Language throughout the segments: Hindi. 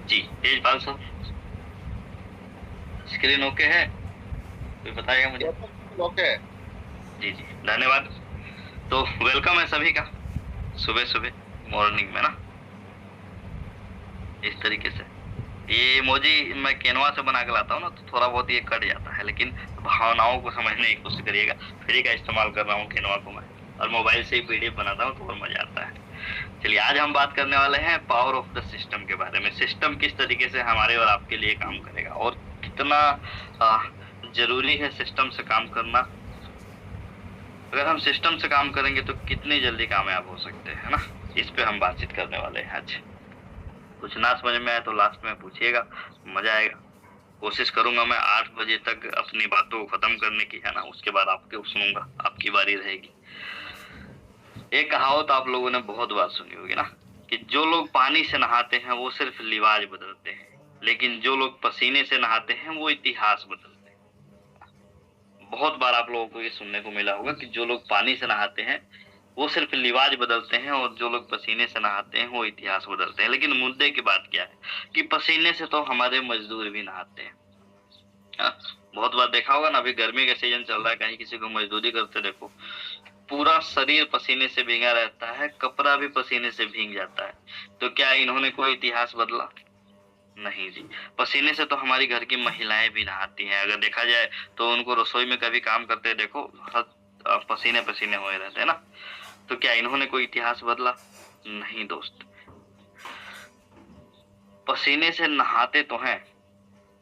जी तेजपाल साहब, स्क्रीन ओके है? कोई बताएगा मुझे? ओके। जी जी, धन्यवाद। तो वेलकम है सभी का, सुबह सुबह मॉर्निंग में ना, इस तरीके से। ये इमोजी मैं कैनवा से बना के लाता हूँ ना, तो थोड़ा बहुत ये कट जाता है, लेकिन भावनाओं को समझने की कोशिश करिएगा। फ्री का इस्तेमाल कर रहा हूँ कैनवा को मैं, और मोबाइल से ही पीडीएफ बनाता हूँ, तो और मजा आता है। चलिए, आज हम बात करने वाले हैं पावर ऑफ द सिस्टम के बारे में। सिस्टम किस तरीके से हमारे और आपके लिए काम करेगा, और कितना जरूरी है सिस्टम से काम करना। अगर हम सिस्टम से काम करेंगे तो कितनी जल्दी कामयाब हो सकते हैं, है ना। इस पे हम बातचीत करने वाले हैं आज। कुछ ना समझ में आए तो लास्ट में पूछिएगा, मजा आएगा। कोशिश करूंगा मैं 8 बजे तक अपनी बातों को खत्म करने की, है ना। उसके बाद आपके सुनूंगा, आपकी बारी रहेगी। एक कहावत आप लोगों ने बहुत बार सुनी होगी ना, कि जो लोग पानी से नहाते हैं वो सिर्फ लिवाज बदलते हैं, लेकिन जो लोग पसीने से नहाते हैं वो इतिहास बदलते हैं। बहुत बार आप लोगों को ये सुनने को मिला होगा कि जो लोग पानी से नहाते हैं वो सिर्फ लिवाज बदलते हैं, और जो लोग पसीने से नहाते हैं वो इतिहास बदलते हैं। लेकिन मुद्दे की बात क्या है कि पसीने से तो हमारे मजदूर भी नहाते हैं। हाँ, बहुत बार देखा होगा ना, अभी गर्मी का सीजन चल रहा है, कहीं किसी को मजदूरी करते देखो, पूरा शरीर पसीने से भीगा रहता है, कपड़ा भी पसीने से भीग जाता है। तो क्या इन्होंने कोई इतिहास बदला? नहीं जी। पसीने से तो हमारी घर की महिलाएं भी नहाती हैं, अगर देखा जाए तो उनको रसोई में कभी काम करते देखो, पसीने पसीने हुए रहते हैं ना। तो क्या इन्होंने कोई इतिहास बदला? नहीं दोस्त। पसीने से नहाते तो हैं,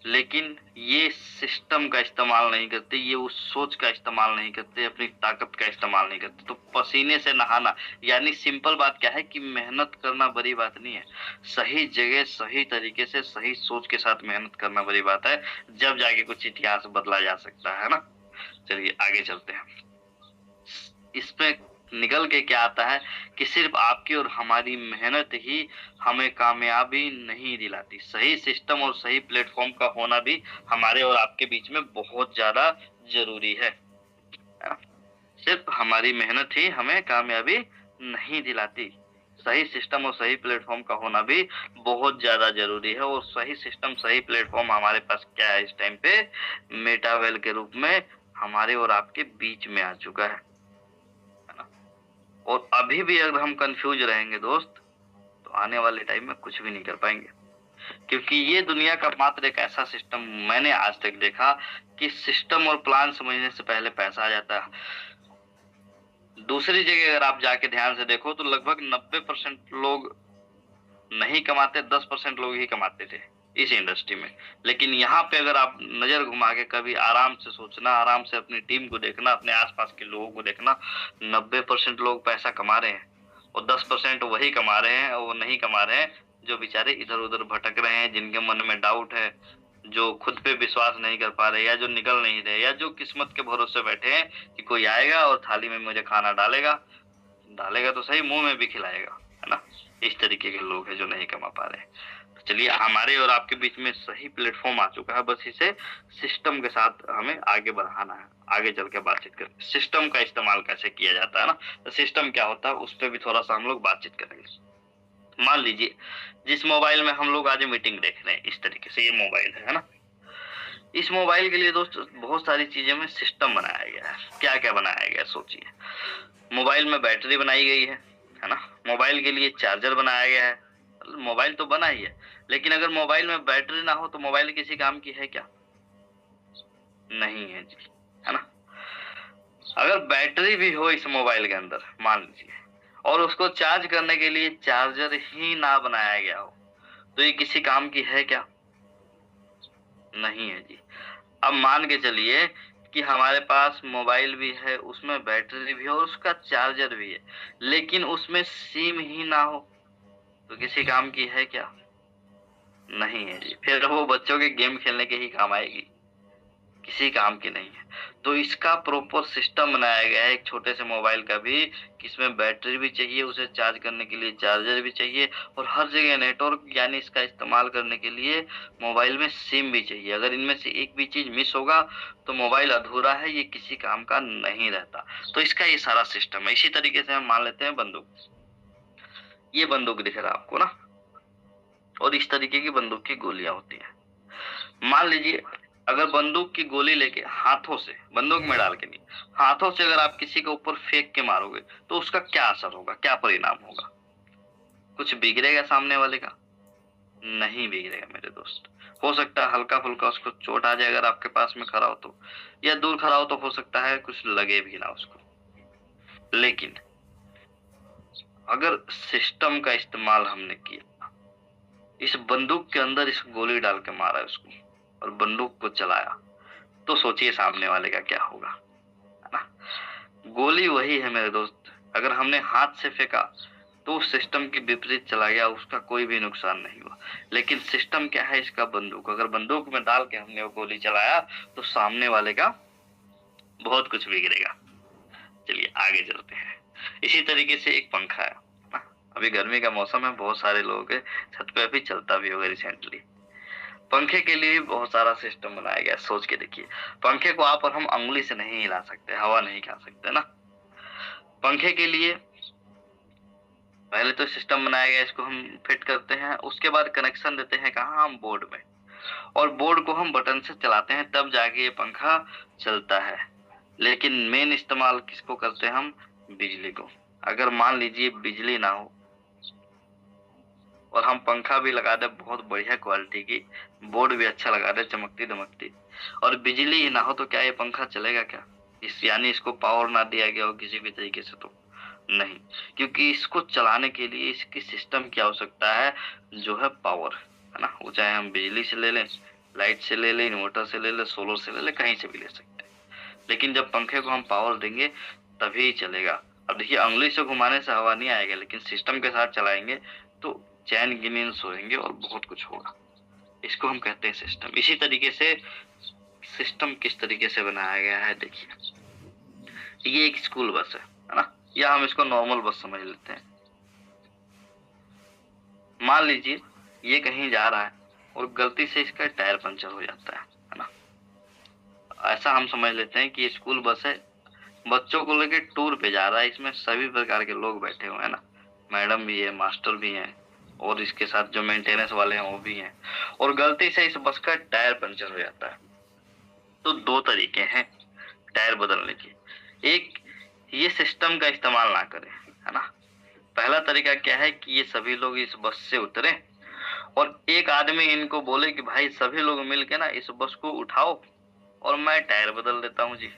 लेकिन ये सिस्टम का इस्तेमाल नहीं करते, ये उस सोच का इस्तेमाल नहीं करते, अपनी ताकत का इस्तेमाल नहीं करते। तो पसीने से नहाना यानी सिंपल बात क्या है कि मेहनत करना बड़ी बात नहीं है। सही जगह सही तरीके से सही सोच के साथ मेहनत करना बड़ी बात है, जब जाके कुछ इतिहास बदला जा सकता है ना। चलिए आगे चलते हैं। इसमें निकल के क्या आता है कि सिर्फ आपकी और हमारी मेहनत ही हमें कामयाबी नहीं दिलाती, सही सिस्टम और सही प्लेटफॉर्म का होना भी हमारे और आपके बीच में बहुत ज्यादा जरूरी है। सिर्फ हमारी मेहनत ही हमें कामयाबी नहीं दिलाती, सही सिस्टम और सही प्लेटफॉर्म का होना भी बहुत ज्यादा जरूरी है। और सही सिस्टम सही प्लेटफॉर्म हमारे पास क्या है इस टाइम पे? मेटावेल के रूप में हमारे और आपके बीच में आ चुका है ना। और अभी भी अगर हम कंफ्यूज रहेंगे दोस्त, तो आने वाले टाइम में कुछ भी नहीं कर पाएंगे। क्योंकि ये दुनिया का मात्र एक ऐसा सिस्टम मैंने आज तक देखा कि सिस्टम और प्लान समझने से पहले पैसा आ जाता है। दूसरी जगह अगर आप जाके ध्यान से देखो तो लगभग 90% लोग नहीं कमाते, 10% लोग ही कमाते थे इस इंडस्ट्री में। लेकिन यहाँ पे अगर आप नजर घुमा के कभी आराम से सोचना, आराम से अपनी टीम को देखना, अपने आसपास के लोगों को देखना, 90% लोग पैसा कमा रहे हैं, और 10% वही कमा रहे हैं, और वो नहीं कमा रहे हैं जो बेचारे इधर उधर भटक रहे हैं, जिनके मन में डाउट है, जो खुद पे विश्वास नहीं कर पा रहे, या जो निकल नहीं रहे, या जो किस्मत के भरोसे बैठे हैं कि कोई आएगा और थाली में मुझे खाना डालेगा, डालेगा तो सही, मुंह में भी खिलाएगा, है ना। इस तरीके के लोग हैं जो नहीं कमा पा रहे हैं। तो चलिए, हमारे और आपके बीच में सही प्लेटफॉर्म आ चुका है, बस इसे सिस्टम के साथ हमें आगे बढ़ाना है। आगे चल के बातचीत करें सिस्टम का इस्तेमाल कैसे किया जाता है ना, तो सिस्टम क्या होता है उस पर भी थोड़ा सा हम लोग बातचीत करेंगे। मान लीजिए, जिस मोबाइल में हम लोग आज मीटिंग देख रहे हैं, इस तरीके से ये मोबाइल है ना। इस मोबाइल के लिए दोस्त बहुत सारी चीजें में सिस्टम बनाया गया है। क्या क्या बनाया गया है सोचिए। मोबाइल में बैटरी बनाई गई है ना। मोबाइल के लिए चार्जर बनाया गया है। मोबाइल तो बना ही है, लेकिन अगर मोबाइल में बैटरी ना हो तो मोबाइल किसी काम की है क्या? नहीं है जी, है ना। अगर बैटरी भी हो इस मोबाइल के अंदर मान लीजिए, और उसको चार्ज करने के लिए चार्जर ही ना बनाया गया हो, तो ये किसी काम की है क्या? नहीं है जी। अब मान के चलिए कि हमारे पास मोबाइल भी है, उसमें बैटरी भी है और उसका चार्जर भी है, लेकिन उसमें सिम ही ना हो, तो किसी काम की है क्या? नहीं है जी। फिर वो बच्चों के गेम खेलने के ही काम आएगी, किसी काम की नहीं है। तो इसका प्रॉपर सिस्टम बनाया गया है एक छोटे से मोबाइल का भी, कि इसमें बैटरी भी चाहिए, उसे चार्ज करने के लिए चार्जर भी चाहिए, और हर जगह नेटवर्क यानी इसका इस्तेमाल करने के लिए मोबाइल में सिम भी चाहिए। अगर इनमें से एक भी चीज मिस होगा तो मोबाइल अधूरा है, ये किसी काम का नहीं रहता। तो इसका ये सारा सिस्टम है। इसी तरीके से हम मान लेते हैं बंदूक। ये बंदूक दिख रहा है आपको ना, और इस तरीके की बंदूक की गोलियां होती हैं। मान लीजिए अगर बंदूक की गोली लेके हाथों से, बंदूक में डाल के नहीं, हाथों से अगर आप किसी के ऊपर फेंक के मारोगे तो उसका क्या असर होगा, क्या परिणाम होगा? कुछ बिगड़ेगा सामने वाले का? नहीं बिगड़ेगा मेरे दोस्त। हो सकता है हल्का फुल्का उसको चोट आ जाए अगर आपके पास में खड़ा हो तो, या दूर खड़ा हो तो हो सकता है कुछ लगे भी ना उसको। लेकिन अगर सिस्टम का इस्तेमाल हमने किया, इस बंदूक के अंदर इस गोली डाल के मारा उसको और बंदूक को चलाया, तो सोचिए सामने वाले का क्या होगा, है ना? गोली वही है मेरे दोस्त, अगर हमने हाथ से फेंका तो उस सिस्टम के विपरीत चला गया, उसका कोई भी नुकसान नहीं हुआ। लेकिन सिस्टम क्या है इसका? बंदूक। अगर बंदूक में डाल के हमने वो गोली चलाया तो सामने वाले का बहुत कुछ बिगड़ेगा। चलिए आगे चलते हैं। इसी तरीके से एक पंखा है ना? अभी गर्मी का मौसम है, बहुत सारे लोगों के छत पे अभी चलता भी होगा रिसेंटली। पंखे के लिए भी बहुत सारा सिस्टम बनाया गया। सोच के देखिए, पंखे को आप और हम अंगुली से नहीं हिला सकते, हवा नहीं खा सकते ना। पंखे के लिए पहले तो सिस्टम बनाया गया, इसको हम फिट करते हैं, उसके बाद कनेक्शन देते हैं कहाँ? हम बोर्ड में, और बोर्ड को हम बटन से चलाते हैं, तब जाके ये पंखा चलता है। लेकिन मेन इस्तेमाल किसको करते हैं हम? बिजली को। अगर मान लीजिए बिजली ना हो और हम पंखा भी लगा दे बहुत बढ़िया क्वालिटी की, बोर्ड भी अच्छा लगा दे चमकती दमकती, और बिजली ही ना हो, तो क्या ये पंखा चलेगा क्या? यानी इसको पावर ना दिया गया हो किसी भी तरीके से तो नहीं, क्योंकि इसको चलाने के लिए इसकी सिस्टम की आवश्यकता है, जो है पावर, है ना? वो चाहे हम बिजली से ले लें, लाइट से ले लें, इन्वर्टर से ले लें, सोलर से ले लें, कहीं से भी ले सकते हैं। लेकिन जब पंखे को हम पावर देंगे तभी चलेगा। अब देखिए उंगली से घुमाने से हवा नहीं आएगा, लेकिन सिस्टम के साथ चलाएंगे तो चैन की नींद सोएंगे और बहुत कुछ होगा। इसको हम कहते हैं सिस्टम। इसी तरीके से सिस्टम किस तरीके से बनाया गया है देखिए, ये एक स्कूल बस है ना? या हम इसको नॉर्मल बस समझ लेते हैं। मान लीजिए ये कहीं जा रहा है और गलती से इसका टायर पंचर हो जाता है ना? ऐसा हम समझ लेते हैं कि ये स्कूल बस है, बच्चों को लेके टूर पे जा रहा है, इसमें सभी प्रकार के लोग बैठे हुए हैं ना, मैडम भी है, मास्टर भी हैं, और इसके साथ जो मेंटेनेंस वाले हैं वो भी हैं, और गलती से इस बस का टायर पंचर हो जाता है। तो दो तरीके हैं टायर बदलने के। एक, ये सिस्टम का इस्तेमाल ना करें, है ना? पहला तरीका क्या है कि ये सभी लोग इस बस से उतरे और एक आदमी इनको बोले कि भाई सभी लोग मिलके ना इस बस को उठाओ और मैं टायर बदल देता हूँ जी।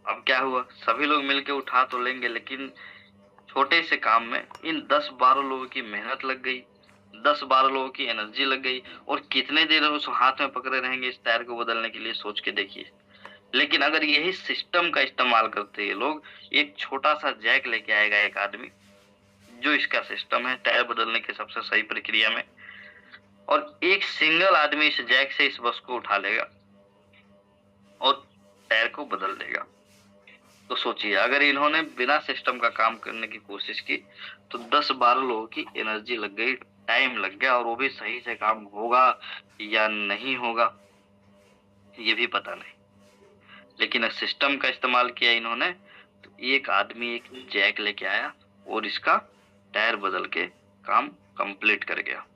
अब क्या हुआ, सभी लोग मिलके उठा तो लेंगे, लेकिन छोटे से काम में इन 10-12 लोगों की मेहनत लग गई, 10-12 लोगों की एनर्जी लग गई, और कितने देर उस हाथ में पकड़े रहेंगे इस टायर को बदलने के लिए, सोच के देखिए। लेकिन अगर यही सिस्टम का इस्तेमाल करते ये लोग, एक छोटा सा जैक लेके आएगा एक आदमी, जो इसका सिस्टम है टायर बदलने की सबसे सही प्रक्रिया में, और एक सिंगल आदमी इस जैक से इस बस को उठा लेगा और टायर को बदल देगा। तो सोचिए अगर इन्होंने बिना सिस्टम का काम करने की कोशिश की तो 10-12 लोगों की एनर्जी लग गई, टाइम लग गया, और वो भी सही से काम होगा या नहीं होगा ये भी पता नहीं। लेकिन सिस्टम का इस्तेमाल किया इन्होंने, तो एक आदमी एक जैक लेके आया और इसका टायर बदल के काम कंप्लीट कर गया।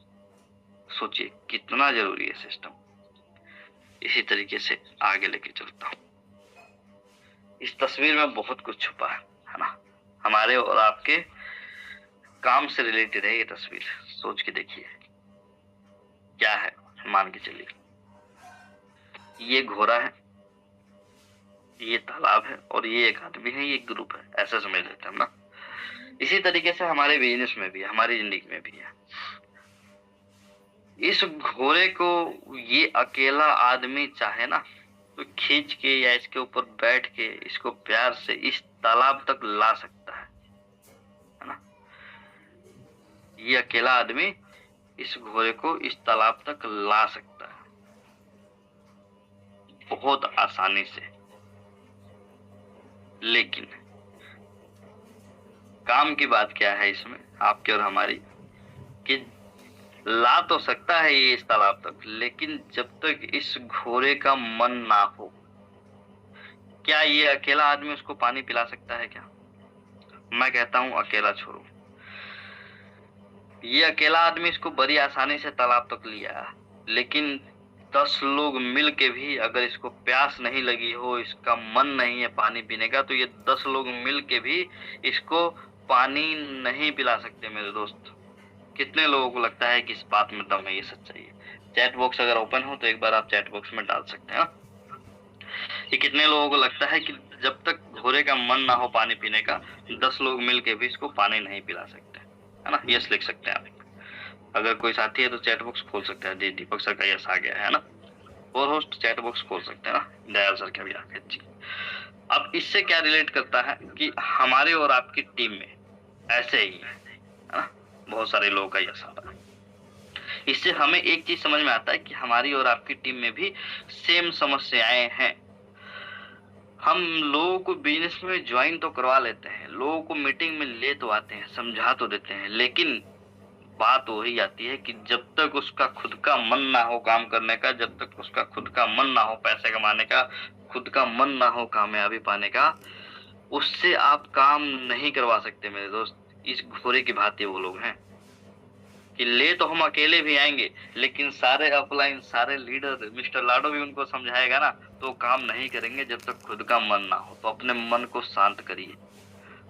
सोचिए कितना जरूरी है सिस्टम। इसी तरीके से आगे लेके चलता हूँ। इस तस्वीर में बहुत कुछ छुपा है ना? हमारे और आपके काम से रिलेटेड है ये तस्वीर। सोच के देखिए क्या है। मान के चलिए ये घोड़ा है, ये तालाब है, और ये एक आदमी है, ये ग्रुप है, ऐसा समझ लेते हैं हम ना। इसी तरीके से हमारे बिजनेस में भी है, हमारी जिंदगी में भी है। इस घोड़े को ये अकेला आदमी चाहे ना तो खींच के या इसके ऊपर बैठ के इसको प्यार से इस तालाब तक ला सकता है ना? ये अकेला आदमी इस घोड़े को इस तालाब तक ला सकता है बहुत आसानी से। लेकिन काम की बात क्या है इसमें आपके और हमारी, कि ला तो सकता है ये इस तालाब तक, लेकिन जब तक इस घोड़े का मन ना हो, क्या ये अकेला आदमी उसको पानी पिला सकता है क्या? मैं कहता हूं अकेला छोड़ो, ये अकेला आदमी इसको बड़ी आसानी से तालाब तक लिया, लेकिन 10 लोग मिल के भी अगर इसको प्यास नहीं लगी हो, इसका मन नहीं है पानी पीने का, तो ये 10 लोग मिल के भी इसको पानी नहीं पिला सकते मेरे दोस्त। कितने लोगों को लगता है कि इस बात में दम है, ये सच्चाई है? चैट बॉक्स अगर ओपन हो तो एक बार आप चैट बॉक्स में डाल सकते हैं। ये कितने लोगों को लगता है कि जब तक घोड़े का मन ना हो पानी पीने का, 10 लोग मिल के भी इसको पानी नहीं पिला सकते, है ना? यस लिख सकते हैं आप। अगर कोई साथी है तो चैट बॉक्स खोल सकते हैं। जी दीपक सर का यस आ गया है ना। और होस्ट चैट बॉक्स खोल सकते हैं ना, दयाल सर का भी आ गया जी। अब इससे क्या रिलेट करता है कि हमारे और आपकी टीम में ऐसे ही है ना, बहुत सारे लोगों का यस आ रहा है। इससे हमें एक चीज समझ में आता है कि हमारी और आपकी टीम में भी सेम समस्याएं हैं। हम लोगों को बिजनेस में ज्वाइन तो करवा लेते हैं, लोगों को मीटिंग में ले तो आते हैं, समझा तो देते हैं, लेकिन बात वही आती है कि जब तक उसका खुद का मन ना हो काम करने का, जब तक उसका खुद का मन ना हो पैसे कमाने का, खुद का मन ना हो कामयाबी पाने का, उससे आप काम नहीं करवा सकते मेरे दोस्त। इस घोड़े की भांति वो लोग हैं कि ले तो हम अकेले भी आएंगे, लेकिन सारे अपलाइन, सारे लीडर, मिस्टर लाडो भी उनको समझाएगा ना, तो काम नहीं करेंगे जब तक खुद का मन ना हो। तो अपने मन को शांत करिए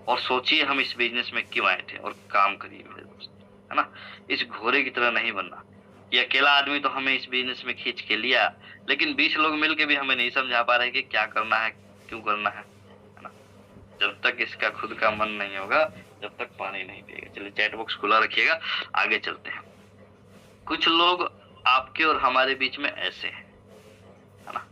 और सोचिए हम इस बिजनेस में क्यों आए थे और काम करिए मेरे दोस्त, है ना? इस घोड़े की तरह नहीं बनना। ये अकेला आदमी तो हमें इस बिजनेस में खींच के लिया, लेकिन 20 लोग मिलके भी हमें नहीं समझा पा रहे कि क्या करना है, क्यों करना है ना? जब तक इसका खुद का मन नहीं होगा, जब तक पानी नहीं पिएगा। चलिए चैट बॉक्स खुला रखिएगा, आगे चलते हैं। कुछ लोग आपके और हमारे बीच में ऐसे हैं, है ना?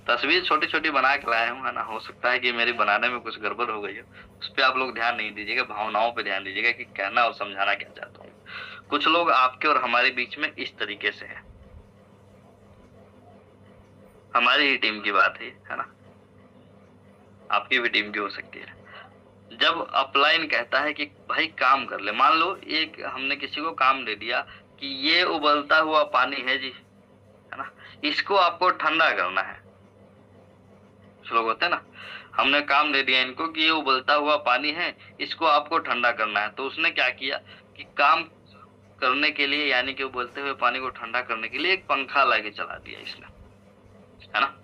तस्वीर छोटी छोटी बना के लाया हूँ, है ना? हो सकता है कि मेरी बनाने में कुछ गड़बड़ हो गई हो, उस पर आप लोग ध्यान नहीं दीजिएगा, भावनाओं पे ध्यान दीजिएगा कि कहना और समझाना क्या चाहता हूँ। कुछ लोग आपके और हमारे बीच में इस तरीके से हैं। हमारी ही टीम की बात है ना? आपकी भी टीम की हो सकती है। जब अपलाइन कहता है कि भाई काम कर ले, मान लो एक हमने किसी को काम दे दिया कि ये उबलता हुआ पानी है जी, है ना, इसको आपको ठंडा करना है। कुछ लोग होते हैं ना, हमने काम दे दिया इनको कि ये उबलता हुआ पानी है, इसको आपको ठंडा करना है। तो उसने क्या किया कि काम करने के लिए, यानी कि उबलते हुए पानी को ठंडा करने के लिए एक पंखा लाके चला दिया इसने, है ना?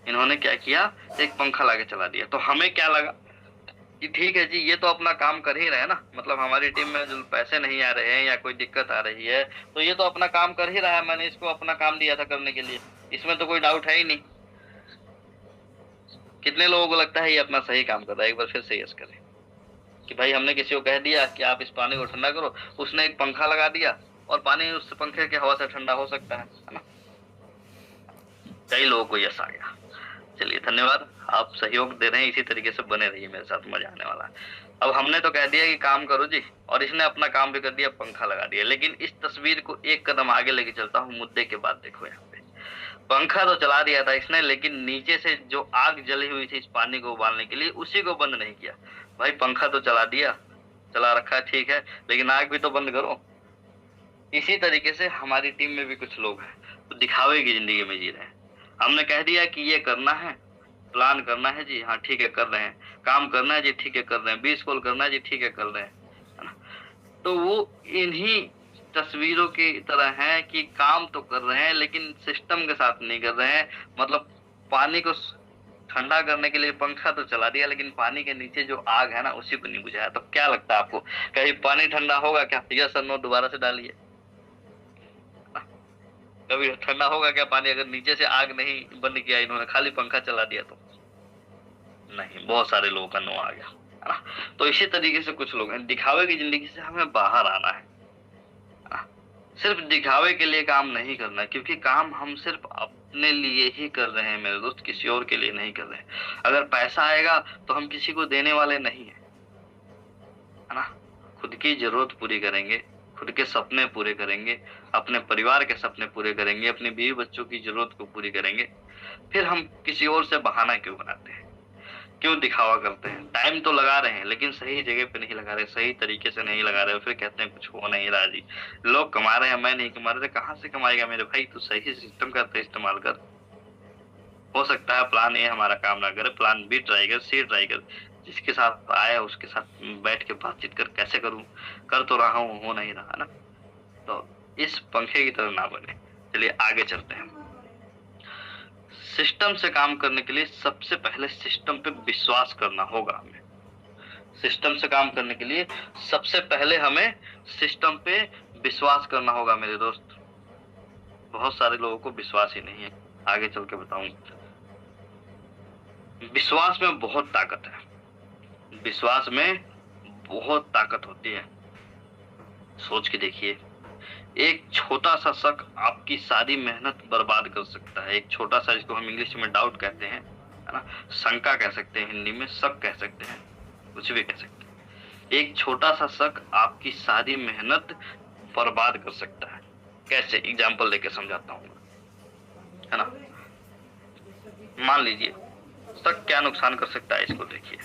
इन्होंने क्या किया, एक पंखा लाके चला दिया। तो हमें क्या लगा कि ठीक है जी, ये तो अपना काम कर ही रहे हैं ना, मतलब हमारी टीम में जो पैसे नहीं आ रहे हैं या कोई दिक्कत आ रही है, तो ये तो अपना काम कर ही रहा है, मैंने इसको अपना काम दिया था करने के लिए, इसमें तो कोई डाउट है ही नहीं। कितने लोगों को लगता है ये अपना सही काम कर रहा है? एक बार फिर से यस करें कि भाई हमने किसी को कह दिया कि आप इस पानी को ठंडा करो, उसने एक पंखा लगा दिया और पानी उस पंखे के हवा से ठंडा हो सकता है ना? कई लोगों को यस आ गया। चलिए धन्यवाद, आप सहयोग दे रहे हैं, इसी तरीके से बने रहिए मेरे साथ, मजा आने वाला है। अब हमने तो कह दिया कि काम करो जी, और इसने अपना काम भी कर दिया, पंखा लगा दिया। लेकिन इस तस्वीर को एक कदम आगे लेके चलता हूँ, मुद्दे के बाद देखो यहाँ पे। पंखा तो चला दिया था इसने, लेकिन नीचे से जो आग जली हुई थी इस पानी को उबालने के लिए, उसी को बंद नहीं किया। भाई पंखा तो चला दिया, चला रखा है ठीक है, लेकिन आग भी तो बंद करो। इसी तरीके से हमारी टीम में भी कुछ लोग हैं तो दिखावे की जिंदगी में जी रहे हैं। हमने कह दिया कि ये करना है, प्लान करना है जी, हाँ ठीक है कर रहे हैं, काम करना है जी ठीक है कर रहे हैं, 20 कॉल करना है जी ठीक है कर रहे हैं, है ना? तो वो इन्हीं तस्वीरों की तरह है कि काम तो कर रहे हैं लेकिन सिस्टम के साथ नहीं कर रहे हैं। मतलब पानी को ठंडा करने के लिए पंखा तो चला दिया, लेकिन पानी के नीचे जो आग है ना उसी को नहीं बुझाया। तो क्या लगता है आपको, कहीं पानी ठंडा होगा क्या? यस और नो दोबारा से डालिए। कभी ठंडा होगा क्या पानी अगर नीचे से आग नहीं बंद किया इन्होंने, खाली पंखा चला दिया तो? नहीं, बहुत सारे लोगों का नो आ गया, है ना? तो इसी तरीके से कुछ लोग हैं, दिखावे की जिंदगी से हमें बाहर आना है ना? सिर्फ दिखावे के लिए काम नहीं करना, क्योंकि काम हम सिर्फ अपने लिए ही कर रहे हैं मेरे दोस्त, किसी और के लिए नहीं कर रहे हैं। अगर पैसा आएगा तो हम किसी को देने वाले नहीं है, है ना? खुद की जरूरत पूरी करेंगे, खुद के सपने पूरे करेंगे, अपने परिवार के सपने पूरे करेंगे, अपने बीवी बच्चों की जरूरत को पूरी करेंगे। फिर हम किसी और से बहाना क्यों बनाते हैं, क्यों दिखावा करते हैं? टाइम तो लगा रहे हैं लेकिन सही जगह पे नहीं लगा रहे, सही तरीके से नहीं लगा रहे, फिर कहते हैं कुछ हो नहीं रहा जी, लोग कमा रहे हैं मैं नहीं कमा रहे। कहाँ से कमाएगा मेरे भाई? तू सही सिस्टम का तो इस्तेमाल कर। हो सकता है प्लान ए हमारा काम ना करे, प्लान बी ट्राई कर, सी ट्राई कर, जिसके साथ आया उसके साथ बैठ के बातचीत कर कैसे करूं, कर तो रहा हूं, हो नहीं रहा ना। तो इस पंखे की तरह ना बने। चलिए आगे चलते हैं। सिस्टम से काम करने के लिए सबसे पहले सिस्टम पे विश्वास करना होगा हमें। सिस्टम से काम करने के लिए सबसे पहले हमें सिस्टम पे विश्वास करना होगा मेरे दोस्त। बहुत सारे लोगों को विश्वास ही नहीं है, आगे चल के बताऊंगा। विश्वास में बहुत ताकत है, विश्वास में बहुत ताकत होती है। सोच के देखिए, एक छोटा सा शक आपकी सारी मेहनत बर्बाद कर सकता है। एक छोटा सा, जिसको हम इंग्लिश में डाउट कहते हैं, है ना, शंका कह सकते हैं, हिंदी में शक कह सकते हैं, कुछ भी कह सकते हैं। एक छोटा सा शक आपकी सारी मेहनत बर्बाद कर सकता है। कैसे, एग्जाम्पल देके समझाता हूँ, है ना। मान लीजिए शक क्या नुकसान कर सकता है, इसको देखिए,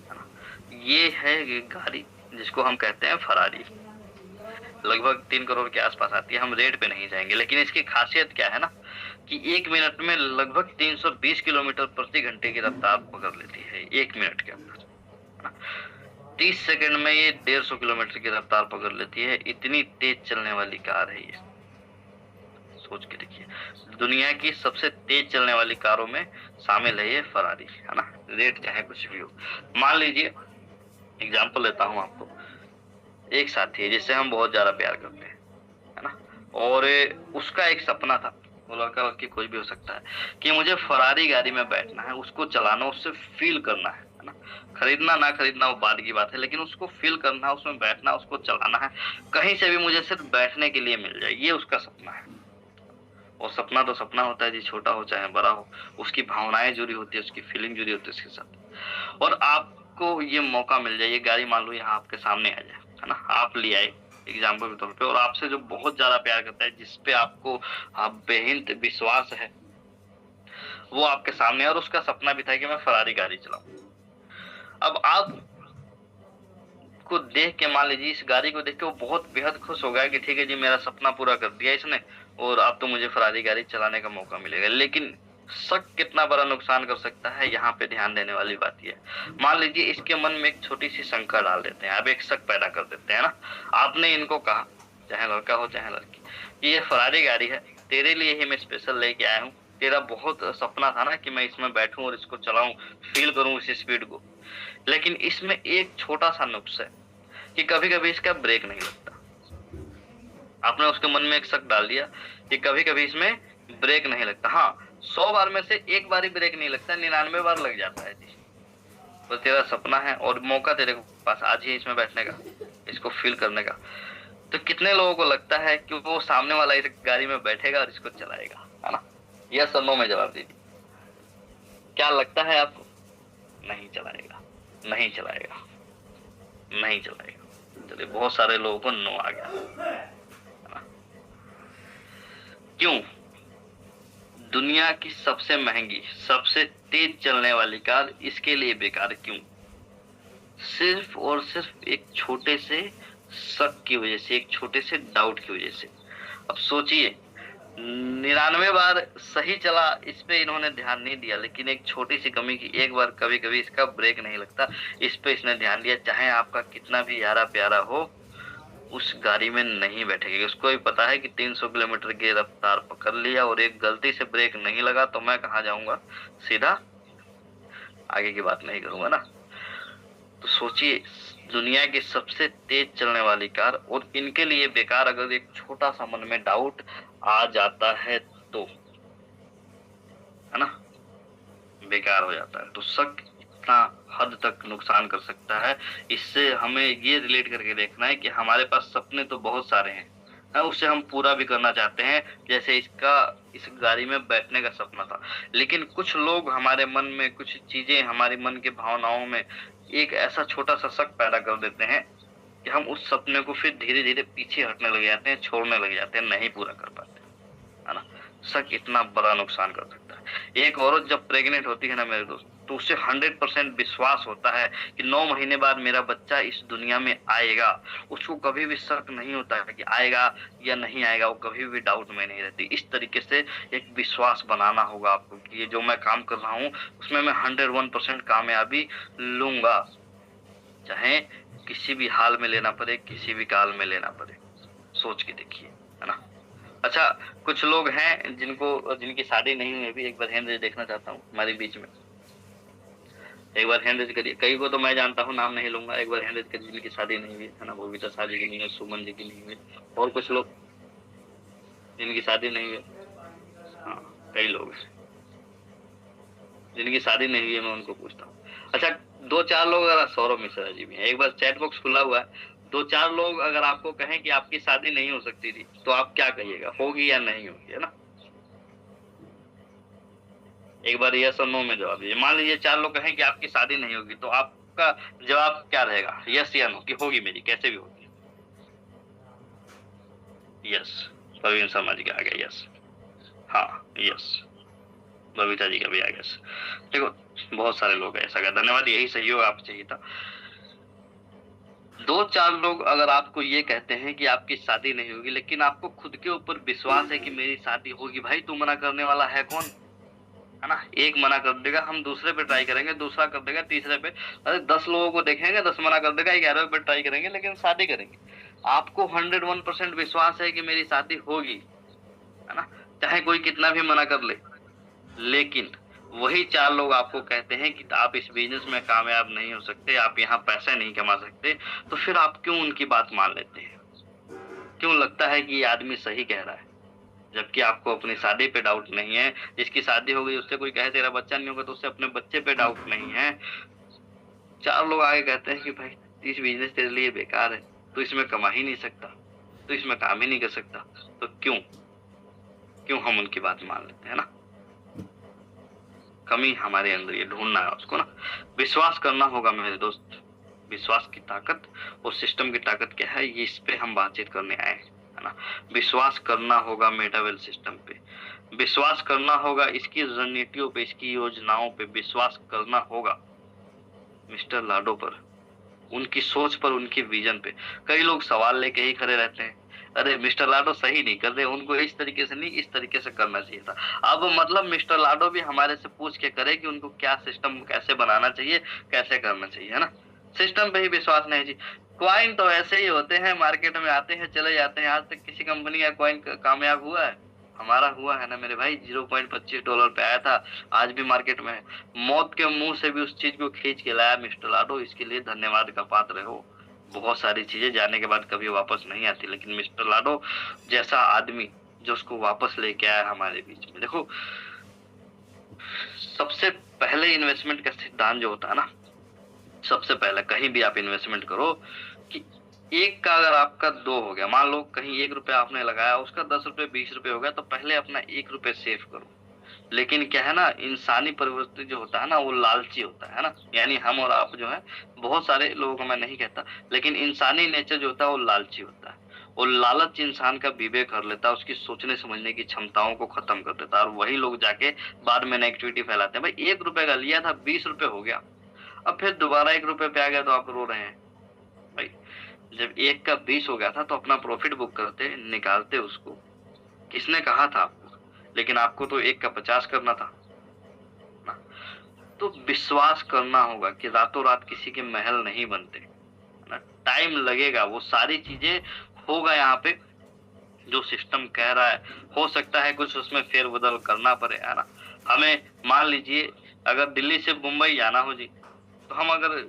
है ना। ये है गाड़ी जिसको हम कहते हैं फरारी, लगभग 3 करोड़ के आसपास आती है। हम रेट पे नहीं जाएंगे, लेकिन इसकी खासियत क्या है ना, कि 1 मिनट में लगभग 320 किलोमीटर प्रति घंटे की रफ्तार पकड़ लेती है। 1 मिनट के अंदर 30 सेकंड में ये 150 किलोमीटर की रफ्तार पकड़ लेती है। इतनी तेज चलने वाली कार है ये। सोच के देखिए, दुनिया की सबसे तेज चलने वाली कारों में शामिल है ये फरारी, है ना। रेट चाहे कुछ भी हो। मान लीजिए, एग्जाम्पल लेता हूँ आपको, एक साथी है जिससे हम बहुत ज्यादा प्यार करते हैं, है ना, और उसका एक सपना था, वो लड़का लड़की कोई भी हो सकता है, कि मुझे फरारी गाड़ी में बैठना है, उसको चलाना, उससे फील करना है ना। खरीदना ना खरीदना वो बाद की बात है, लेकिन उसको फील करना, उसमें बैठना, उसको चलाना है। कहीं से भी मुझे सिर्फ बैठने के लिए मिल जाए, ये उसका सपना है। और सपना तो सपना होता है जी, छोटा हो चाहे बड़ा हो, उसकी भावनाएं जुड़ी होती है, उसकी फीलिंग जुड़ी होती है उसके साथ। और आपको ये मौका मिल जाए, ये गाड़ी मान लो यहाँ आपके सामने आ जाए, है ना, आप ले आए एग्जाम्पल के तौर पे, और आपसे जो बहुत ज्यादा प्यार करता है, जिसपे आपको आप बेहिंत विश्वास है, वो आपके सामने है, और उसका सपना भी था कि मैं फरारी गाड़ी चलाऊं। अब आप को देख के, मान लीजिए इस गाड़ी को देख के वो बहुत बेहद खुश हो गया कि ठीक है जी, मेरा सपना पूरा कर दिया इसने, और अब तो मुझे फरारी गाड़ी चलाने का मौका मिलेगा। लेकिन शक कितना बड़ा नुकसान कर सकता है, यहाँ पे ध्यान देने वाली बात यह है। मान लीजिए इसके मन में एक छोटी सी शंका डाल देते हैं, अब एक शक पैदा कर देते हैं ना। आपने इनको कहा, चाहे लड़का हो चाहे लड़की, कि ये फरारी गाड़ी है, तेरे लिए ही मैं स्पेशल लेके आया हूँ, तेरा बहुत सपना था ना कि मैं इसमें बैठूं और इसको चलाऊं, फील करूं इस स्पीड को। लेकिन इसमें एक छोटा सा नुक्स है कि कभी कभी इसका ब्रेक नहीं लगता। आपने उसके मन में एक शक डाल दिया कि कभी कभी इसमें ब्रेक नहीं लगता। हाँ, 100 बार में से एक बार ही ब्रेक नहीं लगता, 99 बार लग जाता है जी। तो तेरा सपना है और मौका तेरे पास आज ही इसमें बैठने का, इसको फील करने का। तो कितने लोगों को लगता है कि वो सामने वाला इस गाड़ी में बैठेगा और इसको चलाएगा, है ना। यस और नो में जवाब दीजिए, क्या लगता है आपको? नहीं चलाएगा, नहीं चलाएगा, नहीं चलाएगा। चलिए, बहुत सारे लोगों को नो आ गया। क्यों? दुनिया की सबसे महंगी, सबसे तेज चलने वाली कार इसके लिए बेकार क्यों? सिर्फ और सिर्फ एक छोटे से शक की वजह से, एक छोटे से डाउट की वजह से। अब सोचिए, 99 बार सही चला, इस पे इन्होंने ध्यान नहीं दिया, लेकिन एक छोटी सी कमी की, एक बार कभी कभी इसका ब्रेक नहीं लगता, इस पे इसने ध्यान दिया। चाहे आपका कितना भी यारा प्यारा हो, उस गाड़ी में नहीं बैठेगी। उसको भी पता है कि 300 किलोमीटर की रफ्तार पकड़ लिया और एक गलती से ब्रेक नहीं लगा तो मैं कहाँ जाऊंगा, सीधा आगे की बात नहीं करूंगा ना। तो सोचिए, दुनिया की सबसे तेज चलने वाली कार, और इनके लिए बेकार अगर एक छोटा सा मन में डाउट आ जाता है तो, है ना, बेकार हो जाता है। तो शक इतना हद तक नुकसान कर सकता है। इससे हमें ये रिलेट करके देखना है कि हमारे पास सपने तो बहुत सारे हैं, उससे हम पूरा भी करना चाहते हैं। जैसे इसका, इस गाड़ी में बैठने का सपना था, लेकिन कुछ लोग हमारे मन में, कुछ चीजें हमारे मन के भावनाओं में एक ऐसा छोटा सा शक पैदा कर देते हैं कि हम उस सपने को फिर धीरे धीरे पीछे हटने लग जाते हैं, छोड़ने लग जाते हैं, नहीं पूरा कर पाते, है ना। शक इतना बड़ा नुकसान कर सकता है। एक औरत जब प्रेग्नेंट होती है ना मेरे दोस्त, तो उसे 100% विश्वास होता है कि 9 महीने बाद मेरा बच्चा इस दुनिया में आएगा। उसको कभी भी शक नहीं होता है कि आएगा या नहीं आएगा, वो कभी भी डाउट में नहीं रहती। इस तरीके से एक विश्वास बनाना होगा आपको कि ये जो मैं काम कर रहा हूँ उसमें मैं 101% कामयाबी लूंगा, चाहे किसी भी हाल में लेना पड़े, किसी भी काल में लेना पड़े। सोच के देखिए, है ना। अच्छा, कुछ लोग हैं जिनकी शादी नहीं हुई अभी, एक बार हैंड रेज देखना चाहता हूँ हमारे बीच में। एक बार हैंड रेज करिए। कई को तो मैं जानता हूँ, नाम नहीं लूंगा। एक बार हैंड रेज करिए जिनकी शादी नहीं हुई है ना, बबीता शादी की नहीं है, सुमन जी की नहीं हुई, और कुछ लोग जिनकी शादी नहीं हुई। हाँ, कई लोग हैं जिनकी शादी नहीं हुई है, मैं उनको पूछता हूँ। अच्छा, 2-4 लोग, अगर सौरभ मिश्रा जी भी हैं, एक बार चैट बॉक्स खुला हुआ है, 2-4 लोग अगर आपको कहें कि आपकी शादी नहीं हो सकती थी, तो आप क्या कहिएगा, होगी या नहीं होगी, है ना। एक बार यस और नो में जवाब दीजिए। मान लीजिए 4 लोग कहें कि आपकी शादी नहीं होगी, तो आपका जवाब क्या रहेगा, यस या नो, कि होगी मेरी, कैसे भी होगी। यस, प्रवीण शर्मा जी का आ गया यस। हाँ यस, बबीता जी का भी आ गया। देखो, बहुत सारे लोग ऐसा कर, धन्यवाद, यही सहयोग आपको चाहिए था। 2-4 लोग अगर आपको ये कहते हैं कि आपकी शादी नहीं होगी, लेकिन आपको खुद के ऊपर विश्वास है कि मेरी शादी होगी, भाई तू मना करने वाला है कौन, है ना। एक मना कर देगा, हम दूसरे पे ट्राई करेंगे, दूसरा कर देगा, तीसरे पे, अरे 10 लोगों को देखेंगे, 10 मना कर देगा, 11वें पे ट्राई करेंगे, लेकिन शादी करेंगे। आपको 101% विश्वास है कि मेरी शादी होगी, है ना, चाहे कोई कितना भी मना कर ले। लेकिन वही 4 लोग आपको कहते हैं कि आप इस बिजनेस में कामयाब नहीं हो सकते, आप यहाँ पैसे नहीं कमा सकते, तो फिर आप क्यों उनकी बात मान लेते हैं? क्यों लगता है कि ये आदमी सही कह रहा है, जबकि आपको अपनी शादी पे डाउट नहीं है। जिसकी शादी हो गई उससे कोई कहे तेरा बच्चा नहीं होगा, तो उससे अपने बच्चे पे डाउट नहीं है। 4 लोग आगे कहते हैं कि भाई इस बिजनेस तेरे लिए बेकार है, तो इसमें कमा ही नहीं सकता, तो इसमें काम ही नहीं कर सकता, तो क्यों हम उनकी बात मान लेते हैं ना। कमी हमारे अंदर ये ढूंढना है उसको ना। विश्वास करना होगा मेरे दोस्त। विश्वास की ताकत और सिस्टम की ताकत क्या है, ये इस पे हम बातचीत करने आए हैं, है ना। विश्वास करना होगा मेटावेल सिस्टम पे, विश्वास करना होगा इसकी रणनीतियों पे, इसकी योजनाओं पे, विश्वास करना होगा मिस्टर लाडो पर, उनकी सोच पर, उनकी विजन पे। कई लोग सवाल लेके ही खड़े रहते हैं, अरे मिस्टर लाडो सही नहीं कर रहे, उनको इस तरीके से नहीं, इस तरीके से करना चाहिए था। अब मतलब मिस्टर लाडो भी हमारे से पूछ के करे कि उनको क्या सिस्टम कैसे बनाना चाहिए, कैसे करना चाहिए, है ना। सिस्टम पे ही विश्वास नहीं जी। क्वाइन तो ऐसे ही होते हैं, मार्केट में आते हैं चले जाते हैं। आज तक किसी कंपनी का क्वाइन कामयाब हुआ है? हमारा हुआ है ना मेरे भाई, $0.25 पे आया था, आज भी मार्केट में है। मौत के मुंह से भी उस चीज को खींच के लाया मिस्टर लाडो, इसके लिए धन्यवाद का पात्र हो। बहुत सारी चीजें जाने के बाद कभी वापस नहीं आती, लेकिन मिस्टर लाडो जैसा आदमी जो उसको वापस लेके आया हमारे बीच में। देखो, सबसे पहले इन्वेस्टमेंट का सिद्धांत जो होता है ना, सबसे पहले कहीं भी आप इन्वेस्टमेंट करो कि एक का अगर आपका 2 हो गया, मान लो कहीं 1 रुपया आपने लगाया, उसका 10 रुपए 20 रुपए हो गया, तो पहले अपना 1 रुपए सेव करो। लेकिन क्या है ना, इंसानी प्रवृत्ति जो होता है ना, वो लालची होता है ना। यानी हम और आप जो है, बहुत सारे लोगों को मैं नहीं कहता, लेकिन इंसानी नेचर जो होता है वो लालची होता है। और लालच इंसान का विवेक कर लेता है, उसकी सोचने समझने की क्षमताओं को खत्म कर देता है, और वही लोग जाके बाद में नेगेटिविटी फैलाते हैं। भाई 1 रुपए का लिया था, 20 रुपए हो गया, अब फिर दोबारा 1 रुपए पे आ गया तो आप रो रहे हैं। भाई जब 1 का 20 हो गया था तो अपना प्रॉफिट बुक करते, निकालते उसको। किसने कहा था आपको? लेकिन आपको तो 1 का 50 करना था ना। तो विश्वास करना होगा कि रातों रात किसी के महल नहीं बनते, है ना। टाइम लगेगा, वो सारी चीजें होगा यहाँ पे जो सिस्टम कह रहा है। हो सकता है कुछ उसमें फेरबदल करना पड़े, है ना। हमें मान लीजिए अगर दिल्ली से मुंबई जाना हो जी, तो हम अगर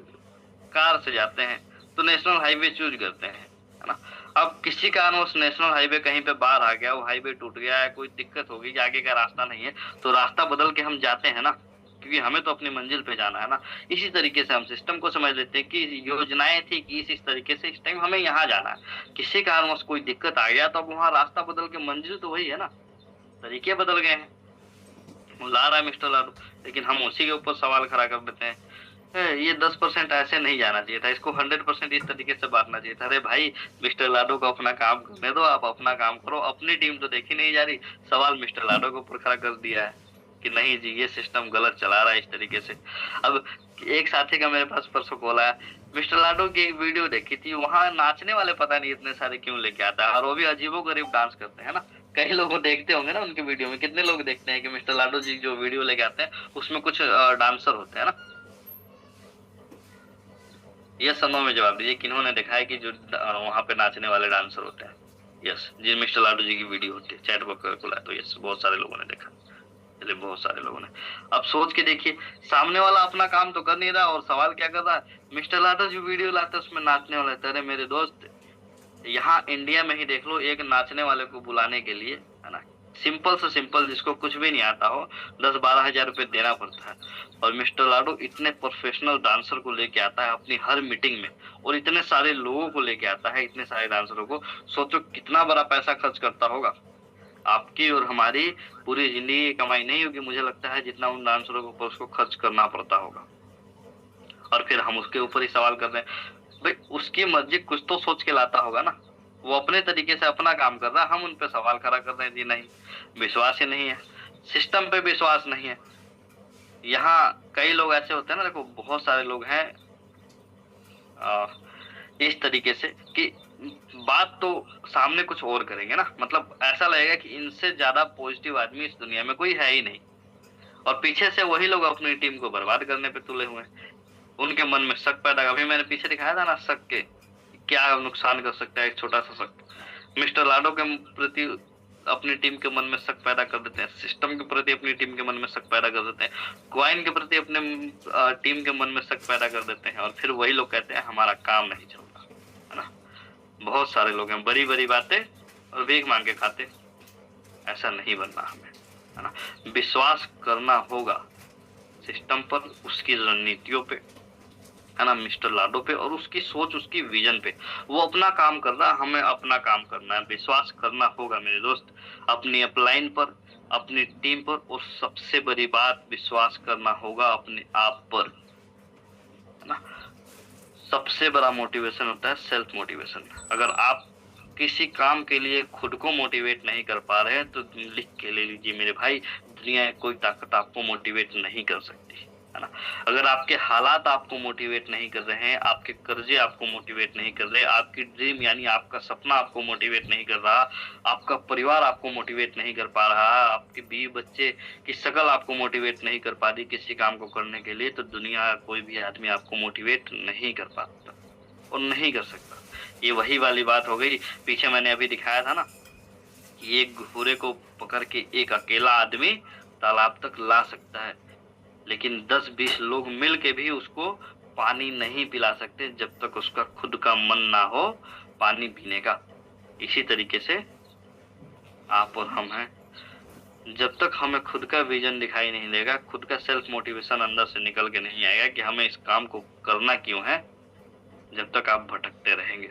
कार से जाते हैं तो नेशनल हाईवे चूज करते हैं, है ना। अब किसी कारण उस नेशनल हाईवे कहीं पे बाहर आ गया, वो हाईवे टूट गया है, कोई दिक्कत होगी, आगे का रास्ता नहीं है, तो रास्ता बदल के हम जाते हैं ना, क्योंकि हमें तो अपनी मंजिल पे जाना है ना। इसी तरीके से हम सिस्टम को समझ लेते हैं कि योजनाएं थी कि इस तरीके से इस टाइम हमें यहाँ जाना है, किसी कारण उस कोई दिक्कत आ गया तो अब वहाँ रास्ता बदल के, मंजिल तो वही है ना, तरीके बदल गए हैं। ला रहा है मिस्टर लालू, लेकिन हम उसी के ऊपर सवाल खड़ा कर देते हैं, ये 10% ऐसे नहीं जाना चाहिए था, इसको 100% इस तरीके से बांटना चाहिए था। अरे भाई मिस्टर लाडो को अपना काम करने दो, आप अपना काम करो, अपनी टीम तो देखी नहीं जा रही, सवाल मिस्टर लाडो के ऊपर खड़ा कर दिया है। कि नहीं जी ये सिस्टम गलत चला रहा है इस तरीके से। अब एक साथी का मेरे पास परसों कॉल आया, मिस्टर लाडो की एक वीडियो देखी थी, वहाँ नाचने वाले पता नहीं इतने सारे क्यों लेके आता है, और वो भी अजीबोगरीब डांस करते हैं ना। कई लोग देखते होंगे ना उनके वीडियो में, कितने लोग देखते हैं कि मिस्टर लाडो जी जो वीडियो लेके आते हैं उसमें कुछ डांसर होते हैं ना। ये सनों में जवाब दीजिए किन्होंने देखा है कि जो वहाँ पे नाचने वाले डांसर होते हैं। यस जी, मिस्टर लाडो जी की वीडियो होती है, चैट बॉक्स खुला है तो यस बहुत सारे लोगों ने देखा। चलिए बहुत सारे लोगों ने। अब सोच के देखिए, सामने वाला अपना काम तो कर नहीं रहा और सवाल क्या कर रहा है, मिस्टर लाडो जो वीडियो लाते हैं उसमें नाचने वाले। अरे मेरे दोस्त, यहाँ इंडिया में ही देख लो, एक नाचने वाले को बुलाने के लिए, है ना, सिंपल से सिंपल जिसको कुछ भी नहीं आता हो 10-12 हजार रुपए देना पड़ता है। और मिस्टर लाडो इतने प्रोफेशनल डांसर को लेके आता है अपनी हर मीटिंग में, और इतने सारे लोगों को लेके आता है, इतने सारे डांसरों को। सोचो कितना बड़ा पैसा खर्च करता होगा। आपकी और हमारी पूरी जिंदगी की कमाई नहीं होगी मुझे लगता है जितना उन डांसरों को उसको खर्च करना पड़ता होगा। और फिर हम उसके ऊपर ही सवाल कर रहे हैं। भाई उसकी मर्जी, कुछ तो सोच के लाता होगा ना। वो अपने तरीके से अपना काम कर रहा है, हम उन पे सवाल खड़ा कर रहे हैं जी नहीं, विश्वास ही नहीं है, सिस्टम पे विश्वास नहीं है। यहाँ कई लोग ऐसे होते हैं ना, देखो बहुत सारे लोग हैं इस तरीके से कि बात तो सामने कुछ और करेंगे ना, मतलब ऐसा लगेगा कि इनसे ज्यादा पॉजिटिव आदमी इस दुनिया में कोई है ही नहीं, और पीछे से वही लोग अपनी टीम को बर्बाद करने पे तुले हुए हैं। उनके मन में शक पैदा, अभी मैंने पीछे दिखाया था ना शक के, क्या नुकसान कर सकता है एक छोटा सा शक। मिस्टर लाडो के प्रति अपनी टीम के मन में शक पैदा कर देते हैं, सिस्टम के प्रति अपनी टीम के मन में शक पैदा कर देते हैं, क्वाइन के प्रति अपने टीम के मन में शक पैदा कर देते हैं, और फिर वही लोग कहते हैं हमारा काम नहीं चल रहा, है ना। बहुत सारे लोग हैं, बड़ी बड़ी बातें और भीख मांग के खाते। ऐसा नहीं बनना हमें, है ना। विश्वास करना होगा सिस्टम पर, उसकी रणनीतियों पे, है ना, मिस्टर लाडो पे, और उसकी सोच, उसकी विजन पे। वो अपना काम कर रहा है, हमें अपना काम करना है। विश्वास करना होगा मेरे दोस्त अपनी अपलाइन पर, अपनी टीम पर, और सबसे बड़ी बात विश्वास करना होगा अपने आप पर, है ना। सबसे बड़ा मोटिवेशन होता है सेल्फ मोटिवेशन। अगर आप किसी काम के लिए खुद को मोटिवेट नहीं कर पा रहे हैं तो लिख के ले लीजिए मेरे भाई, दुनिया की कोई ताकत आपको मोटिवेट नहीं कर सकती, है ना। अगर आपके हालात आपको मोटिवेट नहीं कर रहे हैं, आपके कर्जे आपको मोटिवेट नहीं कर रहे, आपकी ड्रीम यानी आपका सपना आपको मोटिवेट नहीं कर रहा, आपका परिवार आपको मोटिवेट नहीं कर पा रहा, आपके बीवी बच्चे की शकल आपको मोटिवेट नहीं कर पा रही किसी काम को करने के लिए, तो दुनिया कोई भी आदमी आपको मोटिवेट नहीं कर पाता और नहीं कर सकता। ये वही वाली बात हो गई, पीछे मैंने अभी दिखाया था ना कि एक घोड़े को पकड़ के एक अकेला आदमी तालाब तक ला सकता है, लेकिन 10-20 लोग मिल के भी उसको पानी नहीं पिला सकते जब तक उसका खुद का मन ना हो पानी पीने का। इसी तरीके से आप और हम हैं, जब तक हमें खुद का विजन दिखाई नहीं देगा, खुद का सेल्फ मोटिवेशन अंदर से निकल के नहीं आएगा कि हमें इस काम को करना क्यों है, जब तक आप भटकते रहेंगे।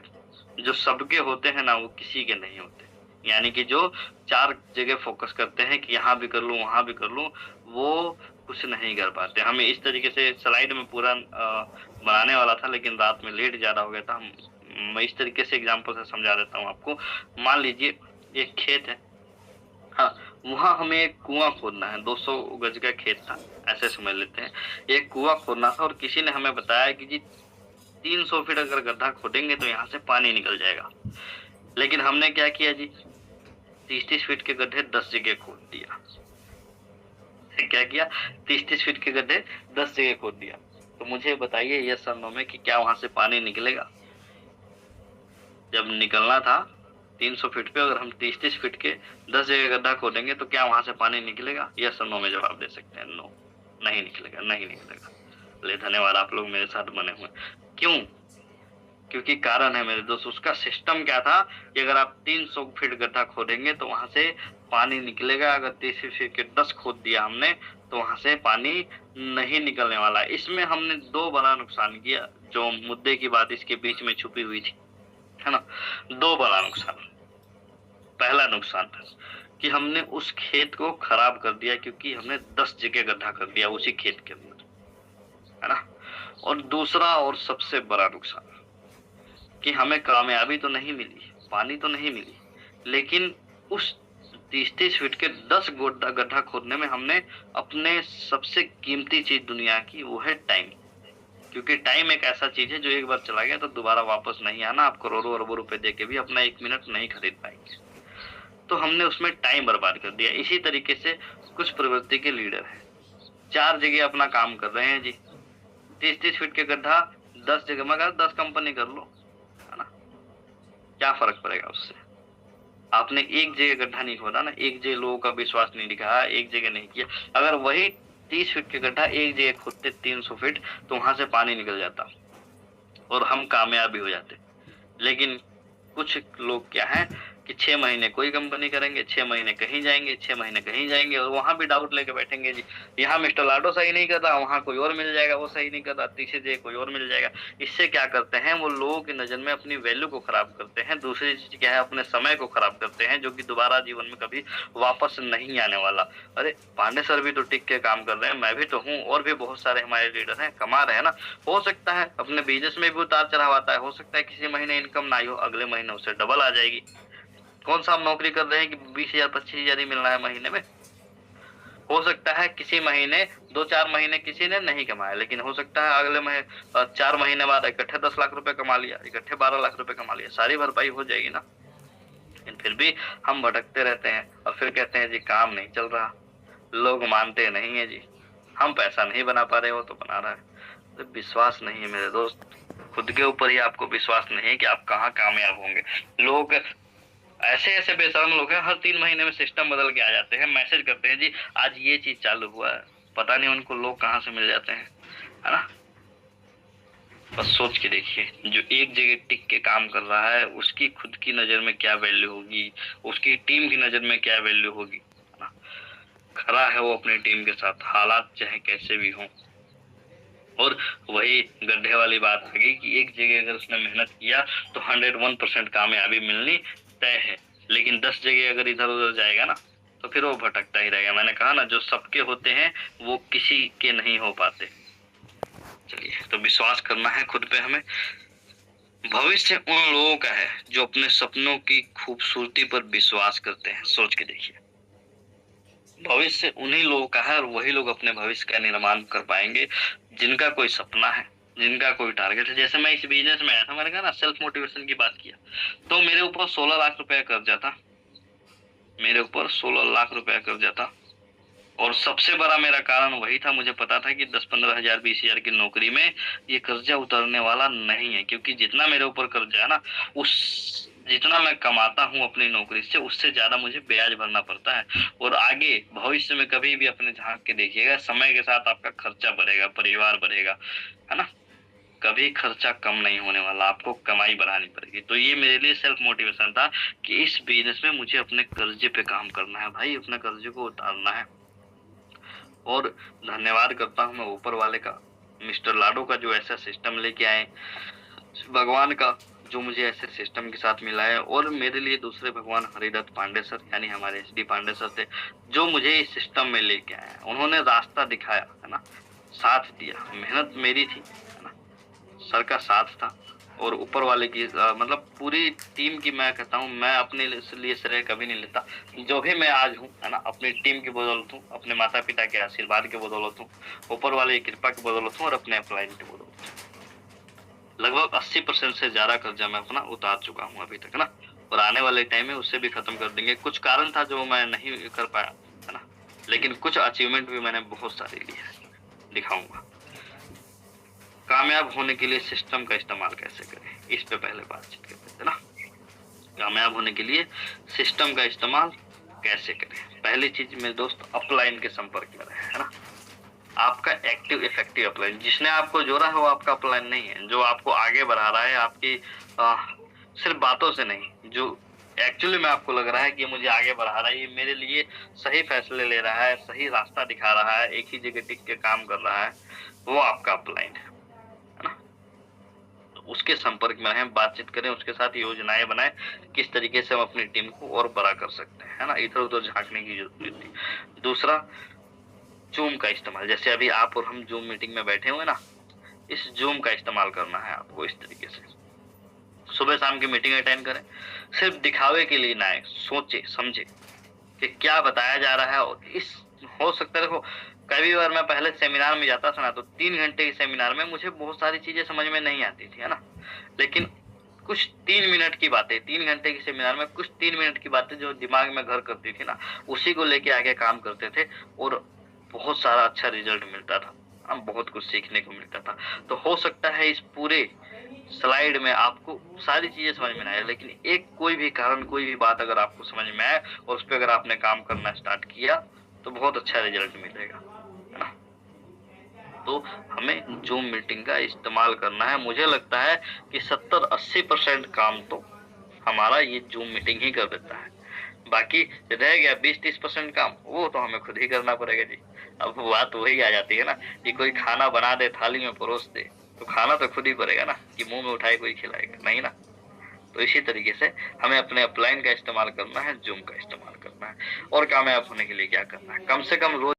जो सबके होते हैं ना वो किसी के नहीं होते, यानी कि जो 4 जगह फोकस करते हैं कि यहाँ भी कर लूं वहां भी कर लूं, वो कुछ नहीं कर पाते। हमें इस तरीके से स्लाइड में पूरा बनाने वाला था लेकिन रात में लेट ज्यादा हो गया था। मैं इस तरीके से एग्जांपल से समझा देता हूँ आपको। मान लीजिए एक खेत है, हाँ, वहां हमें एक कुआं खोदना है, 200 गज का खेत था, ऐसे समझ लेते हैं। एक कुआं खोदना था और किसी ने हमें बताया कि जी 300 फीट अगर गड्ढा खोदेंगे तो यहाँ से पानी निकल जाएगा। लेकिन हमने क्या किया जी, 30-30 फीट के गड्ढे 10 जगह खोद दिया। क्या किया, 30-30 फीट के गड्ढे 10 जगह खोद दिया। तो मुझे बताइए ये नो में कि क्या वहां से पानी निकलेगा? जब निकलना था 300 फीट पे, अगर हम 30-30 फीट के 10 जगह गड्ढा खोदेंगे तो क्या वहां से पानी निकलेगा? यस और नो में जवाब दे सकते हैं। नो, नहीं निकलेगा, नहीं निकलेगा। ले धन्यवाद, आप लोग मेरे साथ बने हुए। क्यों? क्योंकि कारण है मेरे दोस्त, उसका सिस्टम क्या था कि अगर आप 300 फीट गड्ढा खोदेंगे तो वहां से पानी निकलेगा। अगर 30 फीट के 10 खोद दिया हमने तो वहां से पानी नहीं निकलने वाला। इसमें हमने 2 बड़ा नुकसान किया, जो मुद्दे की बात इसके बीच में छुपी हुई थी, है ना। 2 बड़ा नुकसान। पहला नुकसान कि हमने उस खेत को खराब कर दिया क्योंकि हमने 10 जगह गड्ढा कर दिया उसी खेत के अंदर, है ना। और दूसरा और सबसे बड़ा नुकसान कि हमें कामयाबी तो नहीं मिली, पानी तो नहीं मिली, लेकिन उस 30-30 फीट के 10 गड्ढा खोदने में हमने अपने सबसे कीमती चीज दुनिया की, वो है टाइम। क्योंकि टाइम एक ऐसा चीज है जो एक बार चला गया तो दोबारा वापस नहीं आना। आप करोड़ों अरबों रुपए दे के भी अपना 1 मिनट नहीं खरीद पाएंगे। तो हमने उसमें टाइम बर्बाद कर दिया। इसी तरीके से कुछ प्रवृत्ति के लीडर हैं, 4 जगह अपना काम कर रहे हैं जी। 30-30 फीट के गड्ढा 10 जगह में, अगर 10 कंपनी कर लो, है ना, क्या फर्क पड़ेगा उससे? आपने एक जगह गड्ढा नहीं खोदा ना, एक जगह लोगों का विश्वास नहीं दिखाया, एक जगह नहीं किया। अगर वही 30 फीट के गड्ढा एक जगह खोदते 300 फीट, तो वहां से पानी निकल जाता और हम कामयाब भी हो जाते। लेकिन कुछ लोग क्या है कि 6 महीने कोई कंपनी करेंगे, 6 महीने कहीं जाएंगे, 6 महीने कहीं जाएंगे, और वहां भी डाउट लेके बैठेंगे जी, यहाँ मिस्टर लाडो सही नहीं कर रहा, वहां कोई और मिल जाएगा, वो सही नहीं कर रहा, तीसरी जगह कोई और मिल जाएगा। इससे क्या करते हैं, वो लोगों की नजर में अपनी वैल्यू को खराब करते हैं। दूसरी चीज क्या है, अपने समय को खराब करते हैं, जो कि दोबारा जीवन में कभी वापस नहीं आने वाला। अरे पांडे सर भी तो टिक के काम कर रहे हैं, मैं भी तो हूँ, और भी बहुत सारे हमारे लीडर हैं, कमा रहे हैं ना। हो सकता है अपने बिजनेस में भी उतार चढ़ाव आता है, हो सकता है किसी महीने इनकम ना हो, अगले महीने उससे डबल आ जाएगी। कौन सा हम नौकरी कर रहे हैं कि 20,000 25,000 ही मिलना है महीने में? हो सकता है किसी महीने 2-4 महीने किसी ने नहीं कमाया, लेकिन हो सकता है अगले महीने 4 महीने बाद इकट्ठे 10 लाख रुपए कमा लिया, इकट्ठे 12 लाख रुपए कमा लिया, सारी भरपाई हो जाएगी ना। लेकिन फिर भी हम भटकते रहते हैं और फिर कहते हैं जी काम नहीं चल रहा, लोग मानते नहीं है जी, हम पैसा नहीं बना पा रहे, हो तो बना रहा है। तो विश्वास नहीं है मेरे दोस्त, खुद के ऊपर ही आपको विश्वास नहीं है कि आप कहाँ कामयाब होंगे। लोग ऐसे ऐसे बेशरम लोग हैं, हर 3 महीने में सिस्टम बदल के आ जाते हैं, मैसेज करते हैं जी आज ये चीज चालू हुआ है, पता नहीं उनको लोग कहाँ से मिल जाते हैं, है ना। बस सोच के देखिए, जो एक जगह टिक के काम कर रहा है उसकी खुद की नजर में क्या वैल्यू होगी, उसकी टीम की नजर में क्या वैल्यू होगी, है ना। खड़ा है वो अपनी टीम के साथ, हालात चाहे कैसे भी हों। और वही गड्ढे वाली बात आ गई कि एक जगह अगर उसने मेहनत किया तो 101% कामयाबी मिलनी तय है, लेकिन 10 जगह अगर इधर उधर जाएगा ना तो फिर वो भटकता ही रहेगा। मैंने कहा ना, जो सबके होते हैं वो किसी के नहीं हो पाते। चलिए, तो विश्वास करना है खुद पे हमें। भविष्य उन लोगों का है जो अपने सपनों की खूबसूरती पर विश्वास करते हैं। सोच के देखिए, भविष्य उन्हीं लोगों का है और वही लोग अपने भविष्य का निर्माण कर पाएंगे जिनका कोई सपना है, जिनका कोई टारगेट है। जैसे मैं इस बिजनेस में आया था, मैंने कहा ना सेल्फ मोटिवेशन की बात किया, तो मेरे ऊपर 16 लाख रुपया कर्जा था, मेरे ऊपर 16 लाख रुपया कर्जा था। और सबसे बड़ा मेरा कारण वही था, मुझे पता था कि 10-15 हजार 20,000 की नौकरी में ये कर्जा उतरने वाला नहीं है, क्योंकि जितना मेरे ऊपर कर्जा है ना, उस जितना मैं कमाता हूँ अपनी नौकरी से, उससे ज्यादा मुझे ब्याज भरना पड़ता है। और आगे भविष्य में कभी भी अपने झांक के देखिएगा, समय के साथ आपका खर्चा बढ़ेगा, परिवार बढ़ेगा, है ना। कभी खर्चा कम नहीं होने वाला, आपको कमाई बढ़ानी पड़ेगी। तो ये मेरे लिए सेल्फ मोटिवेशन था कि इस बिजनेस में मुझे अपने कर्जे पे काम करना है भाई, अपने कर्जे को उतारना है। और धन्यवाद करता हूँ मैं ऊपर वाले का, मिस्टर लाडो का, जो ऐसा सिस्टम लेके आए, भगवान का जो मुझे ऐसे सिस्टम के साथ मिला है, और मेरे लिए दूसरे भगवान हरिदत्त पांडे सर, यानी हमारे एसडी पांडे सर थे, जो मुझे इस सिस्टम में लेके आए हैं। उन्होंने रास्ता दिखाया, है ना, साथ दिया, मेहनत मेरी थी, है ना, सर का साथ था, और ऊपर वाले की मतलब पूरी टीम की। मैं कहता हूँ मैं अपने लिए श्रेय कभी नहीं लेता, जो भी मैं आज हूँ, है ना, अपनी टीम की बदौलत हूँ, अपने माता पिता के आशीर्वाद के बदौलत हूँ, ऊपर वाले की कृपा की बदौलत हूँ, और अपने अपलाइन की बदौलत हूँ। लगभग 80% से ज्यादा कर्जा मैं अपना उतार चुका हूँ अभी तक, है ना, और आने वाले टाइम में उससे भी खत्म कर देंगे। कुछ कारण था जो मैं नहीं कर पाया, है ना, लेकिन कुछ अचीवमेंट भी मैंने बहुत सारे लिए हैं, दिखाऊंगा। कामयाब होने के लिए सिस्टम का इस्तेमाल कैसे करें, इस पे पहले बातचीत करते हैं ना। कामयाब होने के लिए सिस्टम का इस्तेमाल कैसे करें? पहली चीज मेरे दोस्त, अपलाइन के संपर्क में रहे, है ना। आपका एक्टिव इफेक्टिव अपलाइन, जिसने आपको जोड़ा है वो आपका अपलाइन नहीं है, जो आपको आगे बढ़ा रहा है आपकी सिर्फ बातों से नहीं, जो एक्चुअली में आपको लग रहा है कि मुझे आगे बढ़ा रहा है, ये मेरे लिए सही फैसले ले रहा है, सही रास्ता दिखा रहा है, एक ही जगह टिक के काम कर रहा है, वो आपका अपलाइन है ना। तो उसके संपर्क में रहें, बातचीत करें, उसके साथ योजनाएं बनाएं, किस तरीके से हम अपनी टीम को और बड़ा कर सकते हैं, है ना, इधर उधर झांकने की जरूरत नहीं। दूसरा, जूम का इस्तेमाल, जैसे अभी आप और हम जूम मीटिंग में बैठे हुए ना, इस जूम का इस्तेमाल करना है आपको इस तरीके से। सुबह शाम की मीटिंग अटेंड करें, सिर्फ दिखावे के लिए ना आए, सोचे समझे, कि क्या बताया जा रहा है। और इस हो सकता है, देखो कई बार मैं पहले सेमिनार में जाता था ना, तो 3 घंटे के सेमिनार में मुझे बहुत सारी चीज़ें समझ में नहीं आती थी, है ना? लेकिन कुछ 3 मिनट की बातें, 3 घंटे के सेमिनार में कुछ 3 मिनट की बातें जो दिमाग में घर करती थी ना, उसी को लेके आगे काम करते थे और बहुत सारा अच्छा रिज़ल्ट मिलता था। बहुत कुछ सीखने को मिलता था। तो हो सकता है इस पूरे स्लाइड में आपको सारी चीज़ें समझ में ना आए, लेकिन एक कोई भी कारण, कोई भी बात अगर आपको समझ में आए और उस पे अगर आपने काम करना स्टार्ट किया, तो बहुत अच्छा रिज़ल्ट मिलेगा, है ना? तो हमें ज़ूम मीटिंग का इस्तेमाल करना है। मुझे लगता है कि 70-80% काम तो हमारा ये ज़ूम मीटिंग ही कर देता है। बाकी रह गया 20-30% काम, वो तो हमें खुद ही करना पड़ेगा जी। अब बात वही आ जाती है ना कि कोई खाना बना दे, थाली में परोस दे, तो खाना तो खुद ही पड़ेगा ना, कि मुँह में उठाए कोई खिलाएगा, नहीं ना? तो इसी तरीके से हमें अपने अपलाइन का इस्तेमाल करना है, ज़ूम का इस्तेमाल करना है और कामयाब होने के लिए क्या करना है? कम से कम रोज़